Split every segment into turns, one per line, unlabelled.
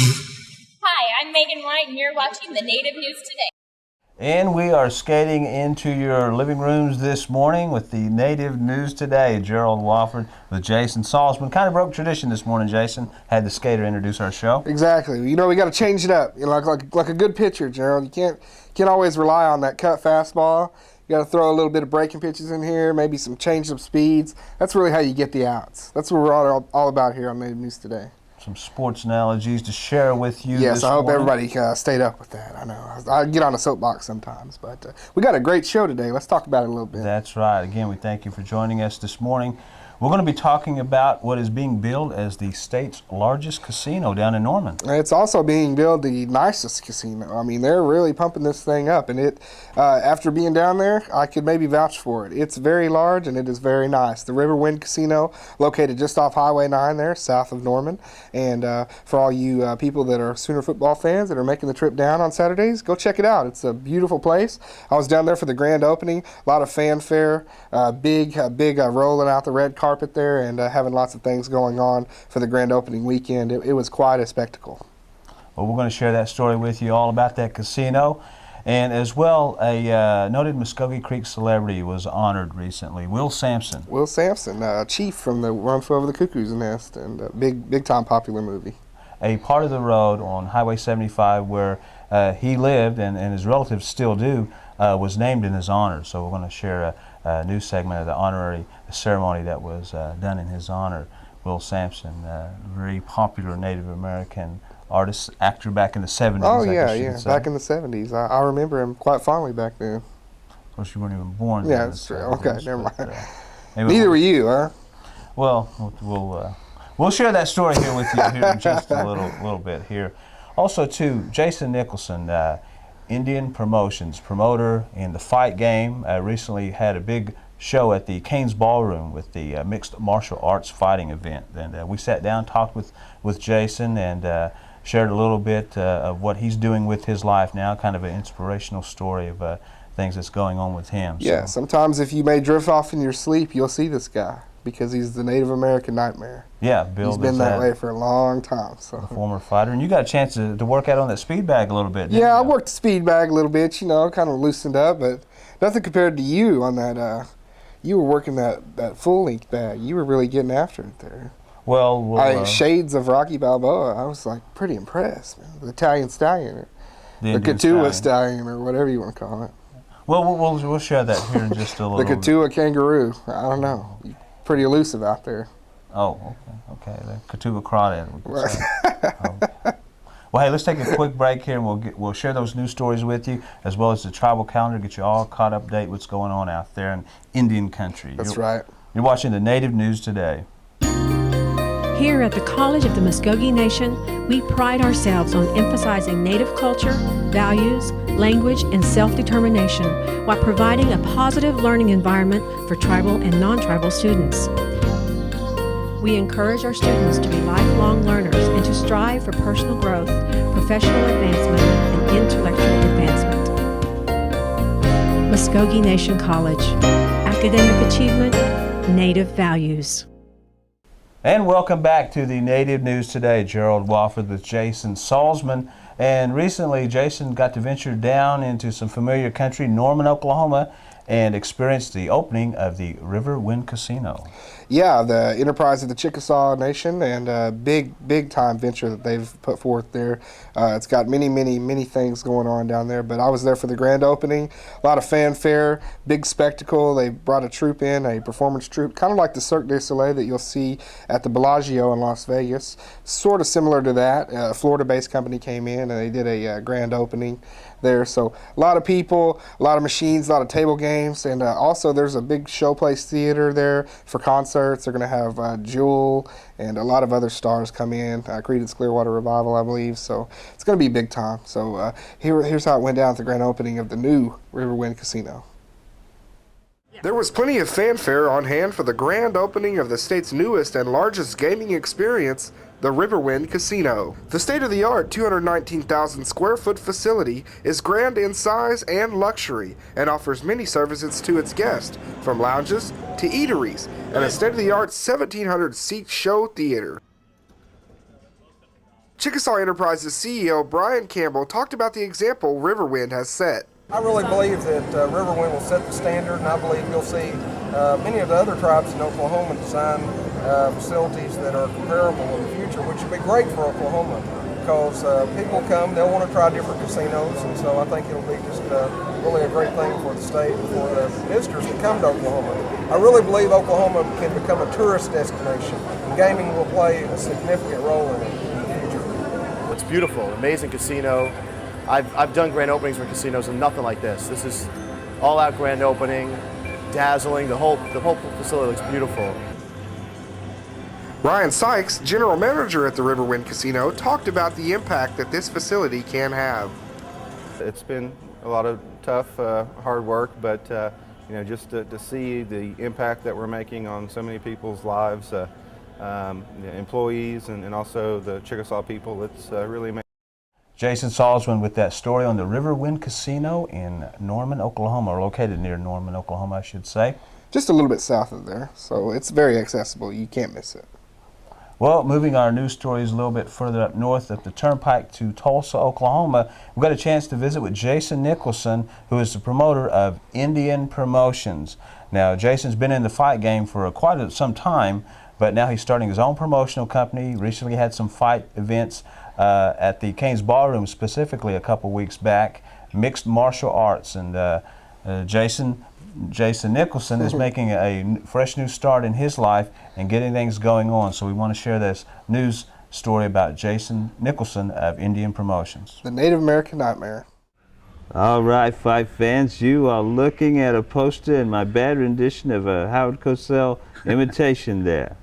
Hi, I'm Megan White, and you're watching the Native News Today.
And we are skating into your living rooms this morning with the Native News Today. Gerald Wofford with Jason Salzman. Kind of broke tradition this morning, Jason. Had the skater introduce our show.
Exactly. You know, we got to change it up. You know, like a good pitcher, Gerald. You can't always rely on that cut fastball. You got to throw a little bit of breaking pitches in here, maybe some change of speeds. That's really how you get the outs. That's what we're all about here on Native News Today.
Some sports analogies to share with you.
Yes, I hope
morning.
everybody stayed up with that. I know I get on a soapbox sometimes, but we got a great show today. Let's talk about it a little bit.
That's right. Again, we thank you for joining us this morning. We're going to be talking about what is being billed as the state's largest casino down in Norman.
It's also being billed the nicest casino. I mean, they're really pumping this thing up, and it. After being down there, I could maybe vouch for it. It's very large and it is very nice. The Riverwind Casino, located just off Highway 9 there, south of Norman. And for all you people that are Sooner football fans that are making the trip down on Saturdays, go check it out. It's a beautiful place. I was down there for the grand opening. A lot of fanfare, big rolling out the red carpet there, and having lots of things going on for the grand opening weekend. It was quite a spectacle.
Well, we're going to share that story with you, all about that casino. And as well, a noted Muskogee Creek celebrity was honored recently, Will Sampson.
Will Sampson, chief from the Run for Over the Cuckoo's Nest, and a big time popular movie.
A part of the road on Highway 75 where he lived, and his relatives still do, was named in his honor. So we're going to share a new segment of the honorary ceremony that was done in his honor. Will Sampson, very popular Native American artist, actor back in the 70s.
Oh, yeah, back in the 70s. I remember him quite fondly back then.
Of course, you weren't even born then.
Yeah, that's true. Okay, never mind.
Neither
were you, huh?
Well, we'll share that story here with you here in just a little bit here. Also, too, Jason Nicholson, Indian Promotions promoter in the fight game, recently had a big show at the Cain's Ballroom with the mixed martial arts fighting event. And we sat down, talked with Jason, and shared a little bit of what he's doing with his life now, kind of an inspirational story of things that's going on with him.
Yeah, so sometimes if you may drift off in your sleep, you'll see this guy, because he's the Native American nightmare.
Yeah, Bill.
He's been that way for a long time. So.
A former fighter. And you got a chance to work out on that speed bag a little bit, didn't you?
I worked the speed bag a little bit, kind of loosened up, but nothing compared to you on that. You were working that full-length bag. You were really getting after it there.
Well,
shades of Rocky Balboa. I was like pretty impressed, man. The Italian stallion, the Katua stallion, or whatever you want to call it.
Well, we'll share that here in just a little bit.
The Katua kangaroo. I don't know. You're pretty elusive out there.
Oh, okay. The Katua crawdad. Okay. Well, hey, let's take a quick break here, and we'll share those news stories with you, as well as the tribal calendar, get you all caught up, date what's going on out there in Indian country.
That's right.
You're watching the Native News Today.
Here at the College of the Muskogee Nation, we pride ourselves on emphasizing Native culture, values, language, and self-determination while providing a positive learning environment for tribal and non-tribal students. We encourage our students to be lifelong learners and to strive for personal growth, professional advancement, and intellectual advancement. Muskogee Nation College. Academic achievement, Native values.
And welcome back to the Native News Today. Gerald Wofford with Jason Salzman. And recently, Jason got to venture down into some familiar country, Norman, Oklahoma, and experienced the opening of the Riverwind Casino.
Yeah, the enterprise of the Chickasaw Nation, and a big time venture that they've put forth there. It's got many things going on down there, but I was there for the grand opening. A lot of fanfare, big spectacle. They brought a troupe in, a performance troupe, kind of like the Cirque du Soleil that you'll see at the Bellagio in Las Vegas. Sort of similar to that. A Florida-based company came in and they did a grand opening there. So a lot of people, a lot of machines, a lot of table games, and also there's a big showplace theater there for concerts. They're going to have Jewel and a lot of other stars come in. Creedence Clearwater Revival, I believe. So it's going to be big time. So here's how it went down at the grand opening of the new Riverwind Casino. There was plenty of fanfare on hand for the grand opening of the state's newest and largest gaming experience, the Riverwind Casino. The state-of-the-art 219,000 square foot facility is grand in size and luxury and offers many services to its guests, from lounges to eateries, and a state-of-the-art 1,700 seat show theater. Chickasaw Enterprises CEO Brian Campbell talked about the example Riverwind has set.
I really believe that Riverwind will set the standard, and I believe you'll see many of the other tribes in Oklahoma design facilities that are comparable in the future, which would be great for Oklahoma because people come, they'll want to try different casinos, and so I think it'll be just really a great thing for the state and for the visitors that come to Oklahoma. I really believe Oklahoma can become a tourist destination, and gaming will play a significant role in it in the future.
It's beautiful, amazing casino. I've done grand openings for casinos and nothing like this. This is all-out grand opening, dazzling. The whole facility looks beautiful.
Ryan Sykes, general manager at the Riverwind Casino, talked about the impact that this facility can have.
It's been a lot of tough, hard work, but just to see the impact that we're making on so many people's lives, employees and also the Chickasaw people, it's really amazing.
Jason Salzman with that story on the Riverwind Casino in Norman, Oklahoma, or located near Norman, Oklahoma, I should say.
Just a little bit south of there, so it's very accessible. You can't miss it.
Well, moving our news stories a little bit further up north at the Turnpike to Tulsa, Oklahoma, we got a chance to visit with Jason Nicholson, who is the promoter of Indian Promotions. Now, Jason's been in the fight game for quite some time, but now he's starting his own promotional company. Recently had some fight events at the Cain's Ballroom, specifically a couple weeks back, mixed martial arts, and Jason Nicholson is making a fresh new start in his life and getting things going on. So we want to share this news story about Jason Nicholson of Indian Promotions.
The Native American Nightmare.
All right, fight fans, you are looking at a poster in my bad rendition of a Howard Cosell imitation there.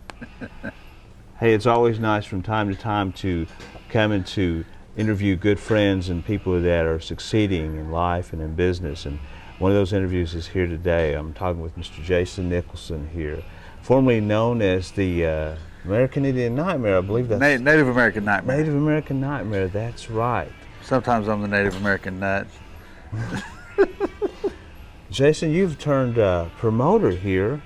Hey, it's always nice from time to time to come and to interview good friends and people that are succeeding in life and in business. And one of those interviews is here today. I'm talking with Mr. Jason Nicholson here, formerly known as the American Indian Nightmare, I believe that's...
Native American Nightmare.
Native American Nightmare, that's right.
Sometimes I'm the Native American Nut.
Jason, you've turned promoter here.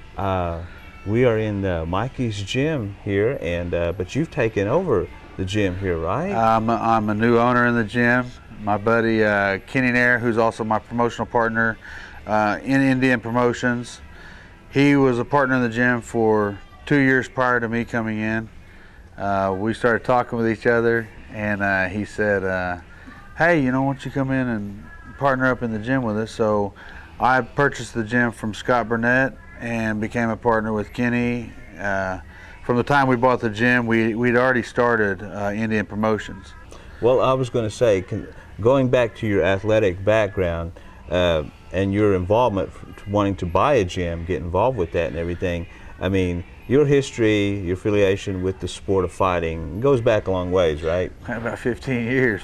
We are in Mikey's gym here, and but you've taken over the gym here, right?
I'm a new owner in the gym. My buddy Kenny Nair, who's also my promotional partner in Indian Promotions, he was a partner in the gym for 2 years prior to me coming in. We started talking with each other, and he said, hey, why don't you come in and partner up in the gym with us? So I purchased the gym from Scott Burnett and became a partner with Kenny. From the time we bought the gym, we'd already started Indian Promotions.
Well, I was going to say, going back to your athletic background and your involvement, wanting to buy a gym, get involved with that and everything, I mean, your history, your affiliation with the sport of fighting goes back a long ways, right?
About 15 years.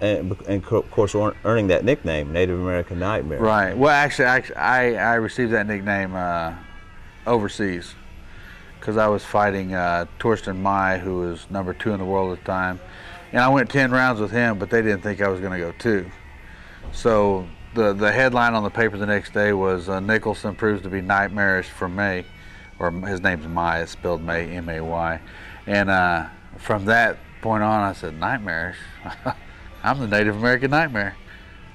and of course, earning that nickname, Native American Nightmare.
Right. Well, actually I received that nickname overseas because I was fighting Torsten Mai, who was number 2 in the world at the time. And I went 10 rounds with him, but they didn't think I was going to go 2. So the headline on the paper the next day was Nicholson proves to be nightmarish for May, or his name's Mai, it's spelled May, M-A-Y. And from that point on, I said, nightmarish? I'm the Native American Nightmare.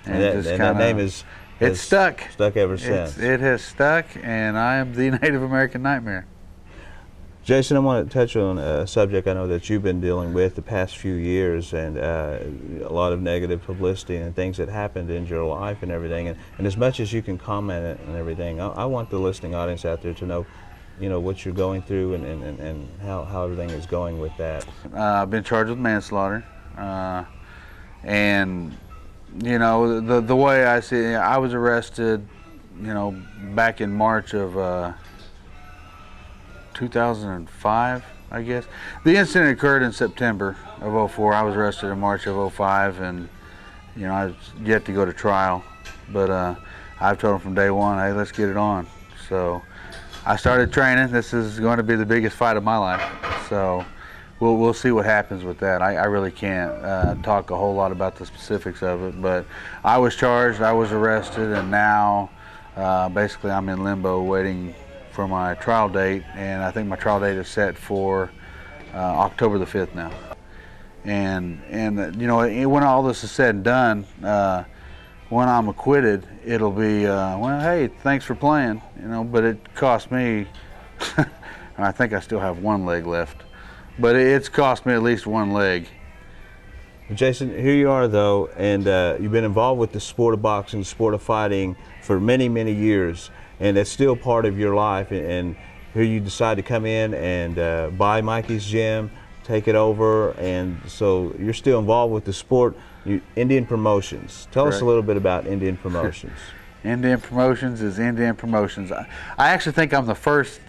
And that name is
it's stuck.
Stuck ever since.
It has stuck, and I am the Native American Nightmare.
Jason, I want to touch on a subject I know that you've been dealing with the past few years, and a lot of negative publicity and things that happened in your life and everything. And as much as you can comment and everything, I want the listening audience out there to know, what you're going through and how everything is going with that.
I've been charged with manslaughter, and the way I see it, I was arrested, back in March of 2005, I guess. The incident occurred in September of 04. I was arrested in March of 05, and I was yet to go to trial. But I've told them from day one, hey, let's get it on. So I started training. This is going to be the biggest fight of my life. So we'll see what happens with that. I really can't talk a whole lot about the specifics of it, but I was charged, I was arrested, and now basically I'm in limbo waiting for my trial date, and I think my trial date is set for October the 5th now. And you know, when all this is said and done, when I'm acquitted, it'll be, well, hey, thanks for playing, you know, but it cost me, and I think I still have one leg left, but it's cost me at least one leg.
Jason, here you are though, and you've been involved with the sport of boxing, sport of fighting for many, many years, and it's still part of your life. And here you decide to come in and buy Mikey's gym, take it over, and so you're still involved with the sport. Indian Promotions. Tell us a little bit about Indian Promotions.
Indian Promotions is Indian Promotions. I actually think I'm the first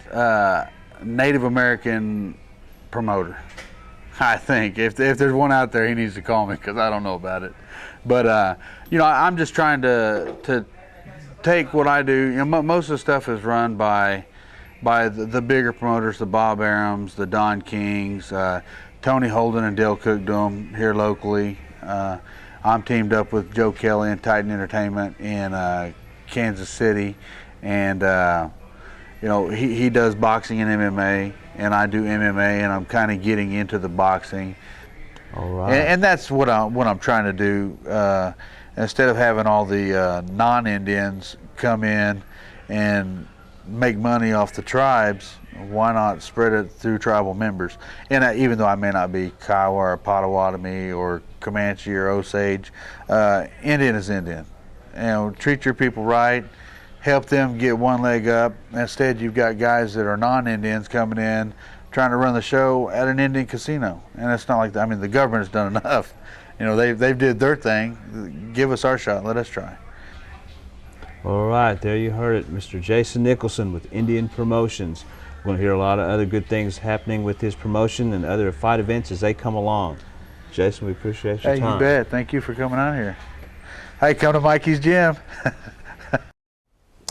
Native American promoter. I think if there's one out there, he needs to call me because I don't know about it. But you know, I'm just trying to take what I do. You know, most of the stuff is run by the bigger promoters, the Bob Arams, the Don Kings, Tony Holden and Dale Cook do them here locally. I'm teamed up with Joe Kelly and Titan Entertainment in Kansas City, and you know, he does boxing and MMA, and I do MMA, and I'm kind of getting into the boxing.
All right.
And that's what I'm trying to do. Instead of having all the non-Indians come in and make money off the tribes, why not spread it through tribal members? And even though I may not be Kiowa or Potawatomi or Comanche or Osage, Indian is Indian. You know, treat your people right, help them get one leg up. Instead, you've got guys that are non-Indians coming in trying to run the show at an Indian casino, and it's not like that. I mean, the government has done enough. You know, they've did their thing. Give us our shot. Let us try.
All right, there you heard it, Mr. Jason Nicholson with Indian Promotions. We're going to hear a lot of other good things happening with his promotion and other fight events as they come along. Jason, we appreciate your time.
Hey, you bet. Thank you for coming out here. Hey, come to Mikey's gym.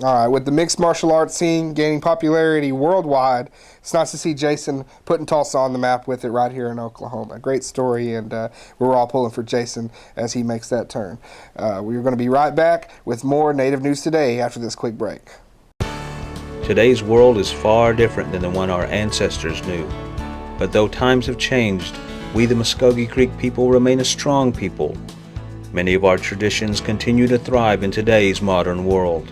All right, with the mixed martial arts scene gaining popularity worldwide, it's nice to see Jason putting Tulsa on the map with it right here in Oklahoma. Great story, and we're all pulling for Jason as he makes that turn. We're going to be right back with more Native News Today after this quick break.
Today's world is far different than the one our ancestors knew. But though times have changed, we the Muskogee Creek people remain a strong people. Many of our traditions continue to thrive in today's modern world.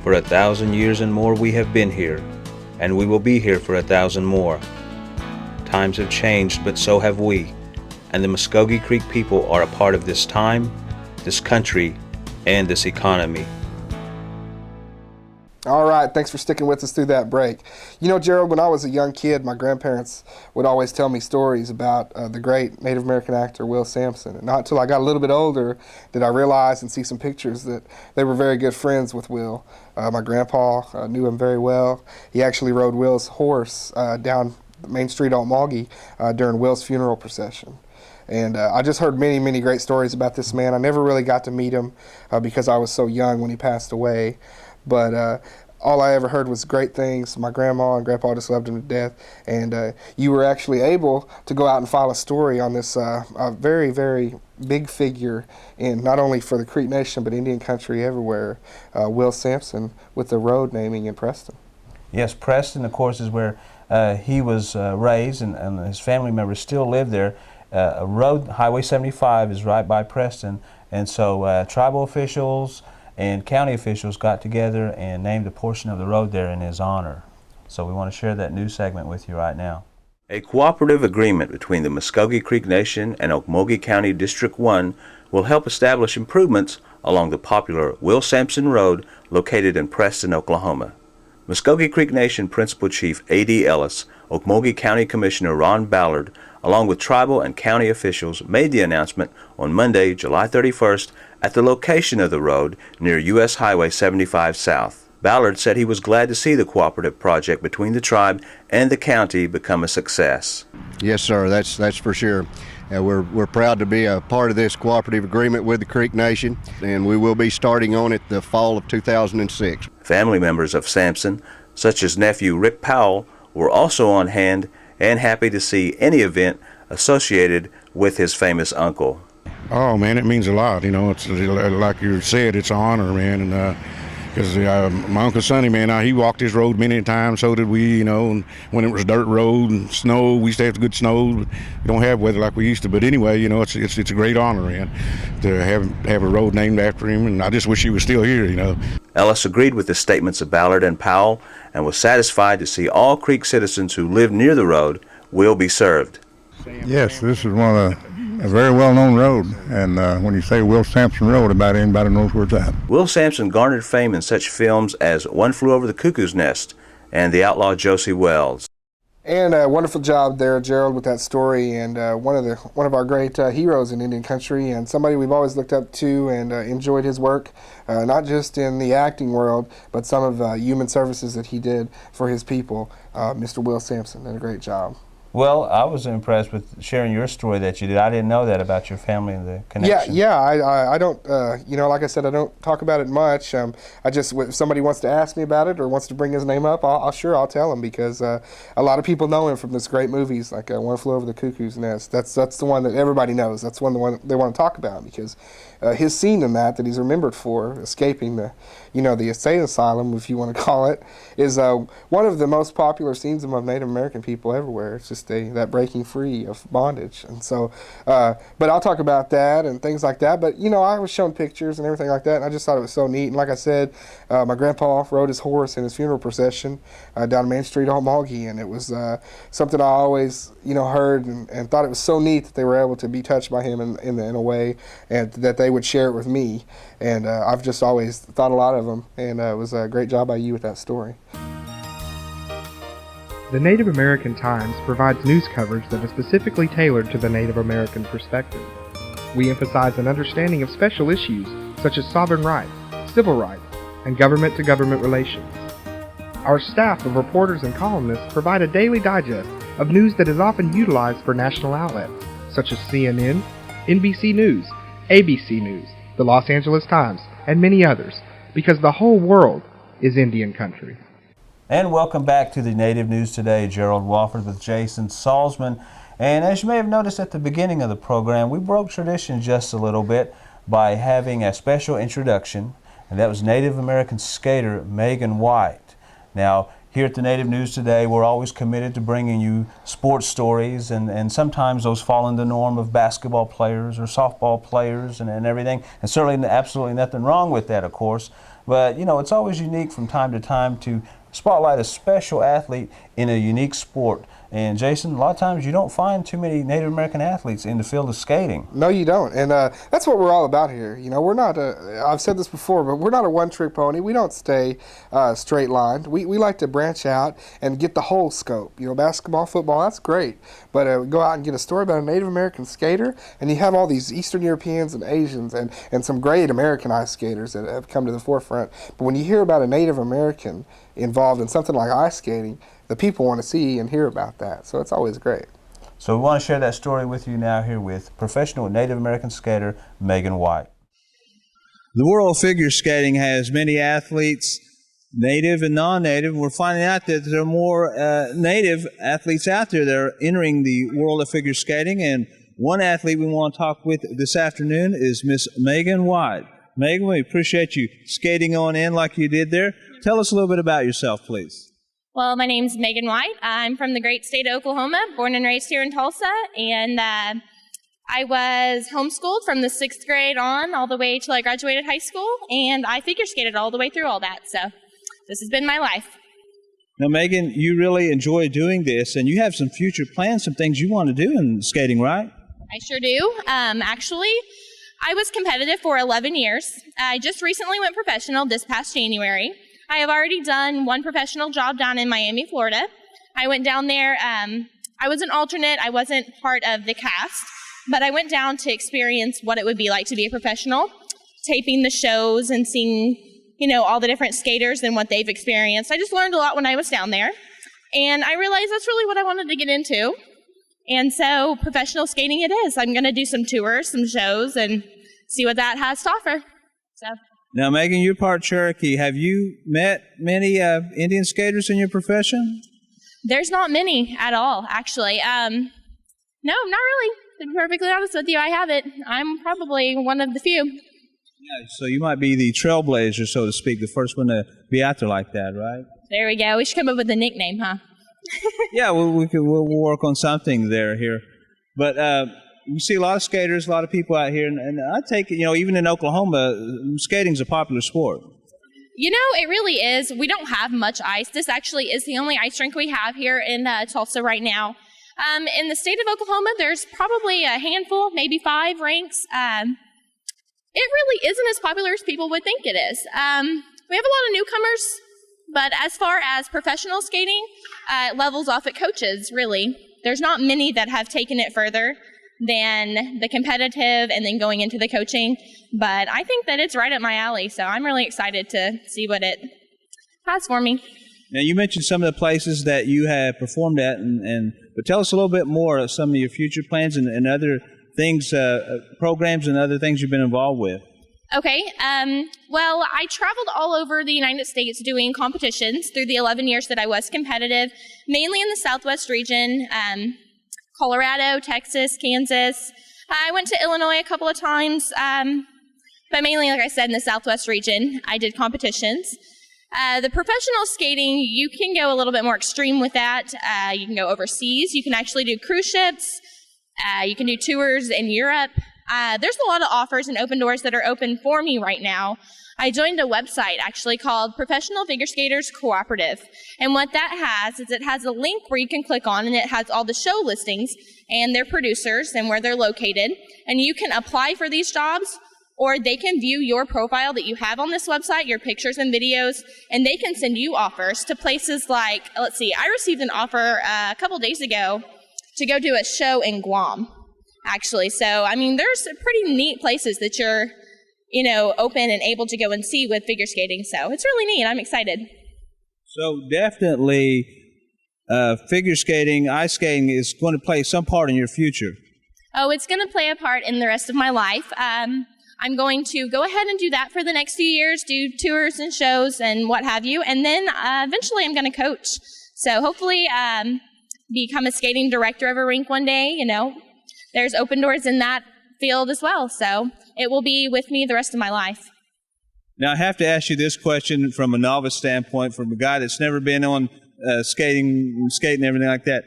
For 1,000 years and more we have been here, and we will be here for 1,000 more. Times have changed, but so have we, and the Muskogee Creek people are a part of this time, this country, and this economy.
All right, thanks for sticking with us through that break. You know, Gerald, when I was a young kid, my grandparents would always tell me stories about the great Native American actor Will Sampson. And not until I got a little bit older did I realize and see some pictures that they were very good friends with Will. My grandpa knew him very well. He actually rode Will's horse down Main Street on Malgi during Will's funeral procession. And I just heard many, many great stories about this man. I never really got to meet him because I was so young when he passed away. But all I ever heard was great things. My grandma and grandpa just loved him to death. And you were actually able to go out and file a story on this very, very big figure in not only for the Creek Nation, but Indian country everywhere, Will Sampson, with the road naming in Preston.
Yes, Preston, of course, is where he was raised, and his family members still live there. Highway 75 is right by Preston, and so tribal officials and county officials got together and named a portion of the road there in his honor. So we want to share that news segment with you right now. A cooperative agreement between the Muskogee Creek Nation and Okmulgee County District 1 will help establish improvements along the popular Will Sampson Road located in Preston, Oklahoma. Muskogee Creek Nation Principal Chief A.D. Ellis, Okmulgee County Commissioner Ron Ballard, along with tribal and county officials, made the announcement on Monday, July 31st, at the location of the road near U.S. Highway 75 South. Ballard said he was glad to see the cooperative project between the tribe and the county become a success.
Yes, sir, that's for sure. We're proud to be a part of this cooperative agreement with the Creek Nation, and we will be starting on it the fall of 2006.
Family members of Sampson, such as nephew Rick Powell, were also on hand and happy to see any event associated with his famous uncle.
Oh man, it means a lot. You know, it's like you said, it's an honor, man, and Because my Uncle Sonny, man, he walked this road many times, so did we, and when it was dirt road and snow, we used to have good snow. We don't have weather like we used to, but anyway, it's a great honor, and to have a road named after him, and I just wish he was still here,
Ellis agreed with the statements of Ballard and Powell and was satisfied to see all Creek citizens who live near the road will be served.
Yes, this is a very well-known road, and when you say Will Sampson Road, about anybody knows where it's at.
Will Sampson garnered fame in such films as One Flew Over the Cuckoo's Nest and The Outlaw Josie Wells.
And a wonderful job there, Gerald, with that story, and one of our great heroes in Indian country, and somebody we've always looked up to and enjoyed his work, not just in the acting world, but some of human services that he did for his people. Mr. Will Sampson did a great job.
Well, I was impressed with sharing your story that you did. I didn't know that about your family and the connection.
Yeah. I don't, like I said, I don't talk about it much. I just, if somebody wants to ask me about it or wants to bring his name up, I'll tell him, because a lot of people know him from this great movies like One Flew Over the Cuckoo's Nest. That's the one that everybody knows. That's the one they want to talk about, because his scene in that he's remembered for, escaping the insane asylum, if you want to call it, is one of the most popular scenes among Native American people everywhere. It's just that breaking free of bondage. And so, but I'll talk about that and things like that. But, I was shown pictures and everything like that, and I just thought it was so neat. And like I said, my grandpa rode his horse in his funeral procession down Main Street, Almoggy, and it was something I always, heard and thought it was so neat that they were able to be touched by him in a way, and that they would share it with me. And I've just always thought a lot of them, and it was a great job by you with that story.
The Native American Times provides news coverage that is specifically tailored to the Native American perspective. We emphasize an understanding of special issues such as sovereign rights, civil rights, and government-to-government relations. Our staff of reporters and columnists provide a daily digest of news that is often utilized for national outlets such as CNN, NBC News, ABC News, the Los Angeles Times, and many others, because the whole world is Indian country.
And welcome back to the Native News Today. Gerald Wofford with Jason Salzman. And as you may have noticed at the beginning of the program, we broke tradition just a little bit by having a special introduction, and that was Native American skater Megan White. Now, here at the Native News Today, we're always committed to bringing you sports stories, and sometimes those fall in the norm of basketball players or softball players and everything. And certainly absolutely nothing wrong with that, of course. But, it's always unique from time to time to spotlight a special athlete in a unique sport. And Jason, a lot of times you don't find too many Native American athletes in the field of skating.
No, you don't. And that's what we're all about here. We're not I've said this before, but we're not a one-trick pony. We don't stay straight-lined. We like to branch out and get the whole scope. Basketball, football, that's great. But go out and get a story about a Native American skater, and you have all these Eastern Europeans and Asians and some great American ice skaters that have come to the forefront. But when you hear about a Native American involved in something like ice skating, the people want to see and hear about that. So it's always great.
So we want to share that story with you now here with professional Native American skater Megan White. The world of figure skating has many athletes, native and non-native. We're finding out that there are more native athletes out there that are entering the world of figure skating. And one athlete we want to talk with this afternoon is Miss Megan White. Megan, we appreciate you skating on in like you did there. Tell us a little bit about yourself, please.
Well, my name's Megan White. I'm from the great state of Oklahoma, born and raised here in Tulsa, and I was homeschooled from the 6th grade on all the way till I graduated high school, and I figure skated all the way through all that, so this has been my life.
Now, Megan, you really enjoy doing this, and you have some future plans, some things you want to do in skating, right?
I sure do. Actually, I was competitive for 11 years. I just recently went professional this past January. I have already done one professional job down in Miami, Florida. I went down there. I was an alternate. I wasn't part of the cast, but I went down to experience what it would be like to be a professional, taping the shows and seeing, all the different skaters and what they've experienced. I just learned a lot when I was down there, and I realized that's really what I wanted to get into. And so professional skating it is. I'm going to do some tours, some shows, and see what that has to offer. So.
Now, Megan, you're part Cherokee. Have you met many Indian skaters in your profession?
There's not many at all, actually. No, not really. To be perfectly honest with you, I haven't. I'm probably one of the few.
Yeah, so you might be the trailblazer, so to speak, the first one to be out there like that, right?
There we go. We should come up with a nickname, huh?
Yeah, we'll work on something here. But we see a lot of skaters, a lot of people out here, and I take it, even in Oklahoma, skating's a popular sport.
It really is. We don't have much ice. This actually is the only ice rink we have here in Tulsa right now. In the state of Oklahoma, there's probably a handful, maybe 5 rinks. It really isn't as popular as people would think it is. We have a lot of newcomers, but as far as professional skating, it levels off at coaches, really. There's not many that have taken it further than the competitive and then going into the coaching, but I think that it's right up my alley, so I'm really excited to see what it has for me.
Now, you mentioned some of the places that you have performed at, but tell us a little bit more of some of your future plans and other things, programs and other things you've been involved with.
Okay, well, I traveled all over the United States doing competitions through the 11 years that I was competitive, mainly in the Southwest region, Colorado, Texas, Kansas. I went to Illinois a couple of times, but mainly, like I said, in the Southwest region, I did competitions. The professional skating, you can go a little bit more extreme with that. You can go overseas. You can actually do cruise ships. You can do tours in Europe. There's a lot of offers and open doors that are open for me right now. I joined a website actually called Professional Figure Skaters Cooperative. And what that has is it has a link where you can click on, and it has all the show listings and their producers and where they're located. And you can apply for these jobs, or they can view your profile that you have on this website, your pictures and videos, and they can send you offers to places like, let's see, I received an offer a couple days ago to go do a show in Guam, actually. So, there's pretty neat places that you're, open and able to go and see with figure skating. So it's really neat. I'm excited.
So definitely figure skating, ice skating is going to play some part in your future.
Oh, it's going to play a part in the rest of my life. I'm going to go ahead and do that for the next few years, do tours and shows and what have you. And then eventually I'm going to coach. So hopefully become a skating director of a rink one day. There's open doors in that field as well. So it will be with me the rest of my life.
Now, I have to ask you this question from a novice standpoint, from a guy that's never been on skating and everything like that.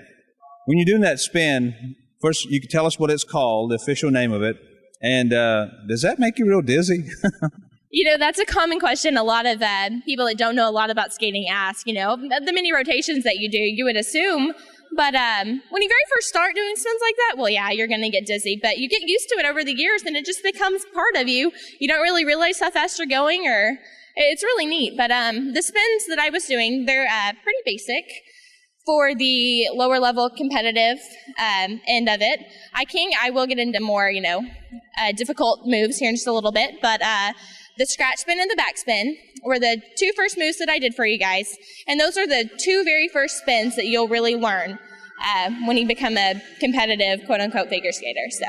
When you're doing that spin, first you can tell us what it's called, the official name of it, and does that make you real dizzy?
That's a common question a lot of people that don't know a lot about skating ask. The many rotations that you do, you would assume. But when you very first start doing spins like that, well, yeah, you're going to get dizzy. But you get used to it over the years, and it just becomes part of you. You don't really realize how fast you're going, or it's really neat. But the spins that I was doing, they're pretty basic for the lower level competitive end of it. I will get into more, difficult moves here in just a little bit. But the scratch spin and the back spin were the 2 first moves that I did for you guys. And those are the 2 very first spins that you'll really learn when you become a competitive, quote-unquote, figure skater. So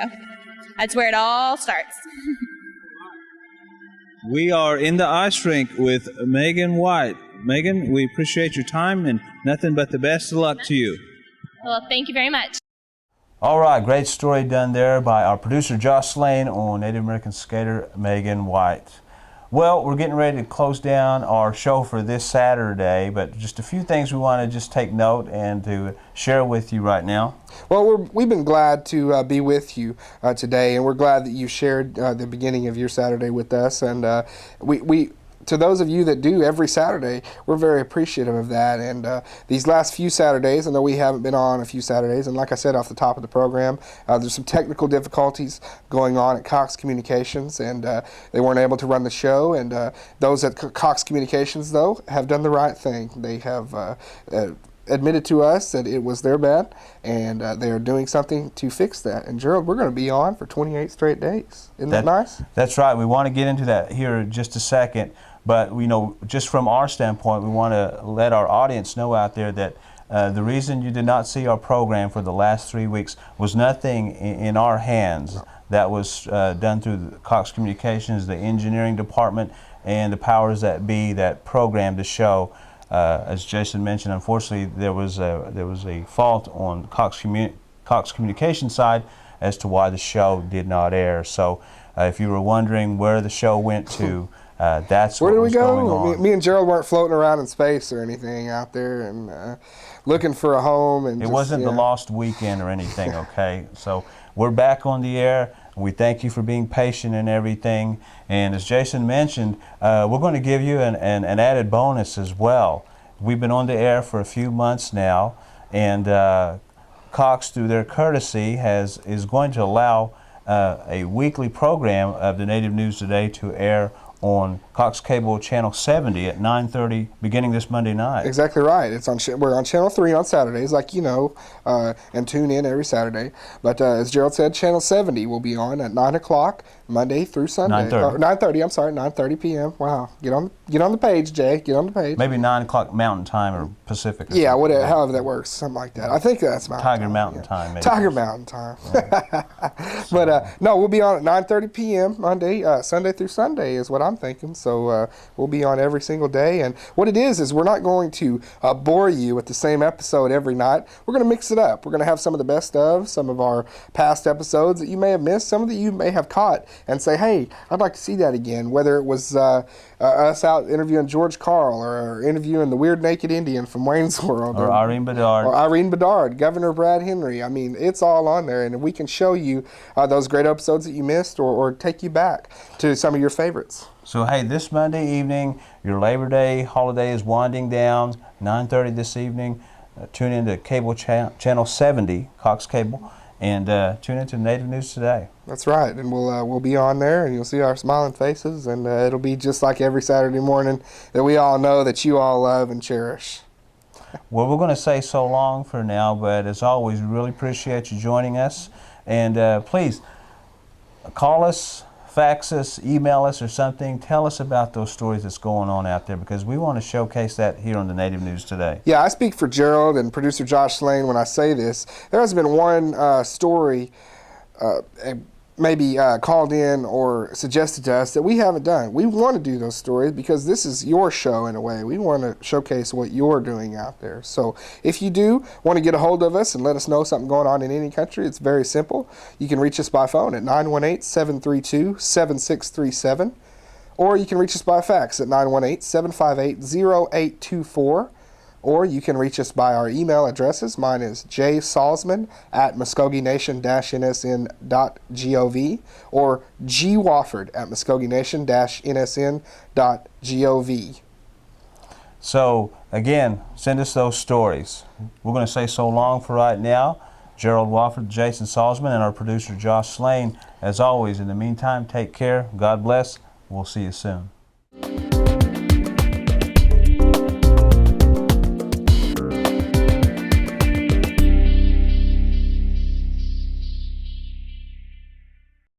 that's where it all starts.
We are in the ice rink with Megan White. Megan, we appreciate your time, and nothing but the best of luck to you.
Well, thank you very much.
All right, great story done there by our producer Josh Lane on Native American skater Megan White. Well, we're getting ready to close down our show for this Saturday, but just a few things we want to just take note and to share with you right now.
Well, we've been glad to be with you today, and we're glad that you shared the beginning of your Saturday with us. And we to those of you that do every Saturday, we're very appreciative of that. And these last few Saturdays, I know we haven't been on a few Saturdays, and like I said off the top of the program, there's some technical difficulties going on at Cox Communications, and they weren't able to run the show. And those at Cox Communications, though, have done the right thing. They have admitted to us that it was their bad, and they are doing something to fix that. And Gerald, we're going to be on for 28 straight days. Isn't that nice?
That's right. We want to get into that here in just a second. But, just from our standpoint, we want to let our audience know out there that the reason you did not see our program for the last 3 weeks was nothing in our hands. That was done through the Cox Communications, the engineering department, and the powers that be that programmed the show. As Jason mentioned, unfortunately, there was a fault on Cox Communications side as to why the show did not air. So If you were wondering where the show went to, that's
Where
what
did we
was going
go?
on.
Me and Gerald weren't floating around in space or anything out there and looking for a home. And
It wasn't the lost weekend or anything, okay? So we're back on the air. We thank you for being patient and everything. And as Jason mentioned, we're going to give you an added bonus as well. We've been on the air for a few months now, and Cox, through their courtesy, is going to allow a weekly program of the Native News Today to air on Cox Cable Channel 70 at 9:30 beginning this Monday night.
Exactly right. We're on Channel 3 on Saturdays, like you know, and tune in every Saturday. But as Gerald said, Channel 70 will be on at 9 o'clock Monday through Sunday. 9:30. I'm sorry, 9:30 p.m. Wow. Get on the page, Jay. Get on the page.
Maybe 9 o'clock Mountain Time or Pacific. Or
yeah, whatever, however that works, something like that. I think that's
Tiger Mountain Time. Maybe.
Tiger Mountain Time. But no, we'll be on at 9:30 p.m. Monday, Sunday through Sunday is what I'm thinking. So we'll be on every single day. And what it is we're not going to bore you with the same episode every night. We're going to mix it up. We're going to have some of the best of, some of our past episodes that you may have missed, some that you may have caught, and say, hey, I'd like to see that again. Whether it was us out interviewing George Carl or interviewing the Weird Naked Indian from Wayne's World.
Or Irene Bedard.
Or Irene Bedard, Governor Brad Henry. I mean, it's all on there, and we can show you those great episodes that you missed or take you back to some of your favorites.
So, hey, this Monday evening, your Labor Day holiday is winding down, 9:30 this evening. Tune in to Cable Channel 70, Cox Cable, and tune into Native News Today.
That's right, and we'll be on there, and you'll see our smiling faces, and it'll be just like every Saturday morning that we all know that you all love and cherish.
Well, we're going to say so long for now, but as always, we really appreciate you joining us. And please, call us, fax us, email us or something. Tell us about those stories that's going on out there, because we want to showcase that here on the Native News Today.
Yeah, I speak for Gerald and producer Josh Lane when I say this. There has been one story maybe called in or suggested to us that we haven't done. We want to do those stories because this is your show in a way. We want to showcase what you're doing out there. So if you do want to get a hold of us and let us know something going on in any country, it's very simple. You can reach us by phone at 918-732-7637, or you can reach us by fax at 918-758-0824. Or you can reach us by our email addresses. Mine is jsalzman@muskogeynation-nsn.gov or gwofford@muskogeynation-nsn.gov.
So, again, send us those stories. We're going to say so long for right now. Gerald Wofford, Jason Salzman, and our producer Josh Slane. As always, in the meantime, take care. God bless. We'll see you soon.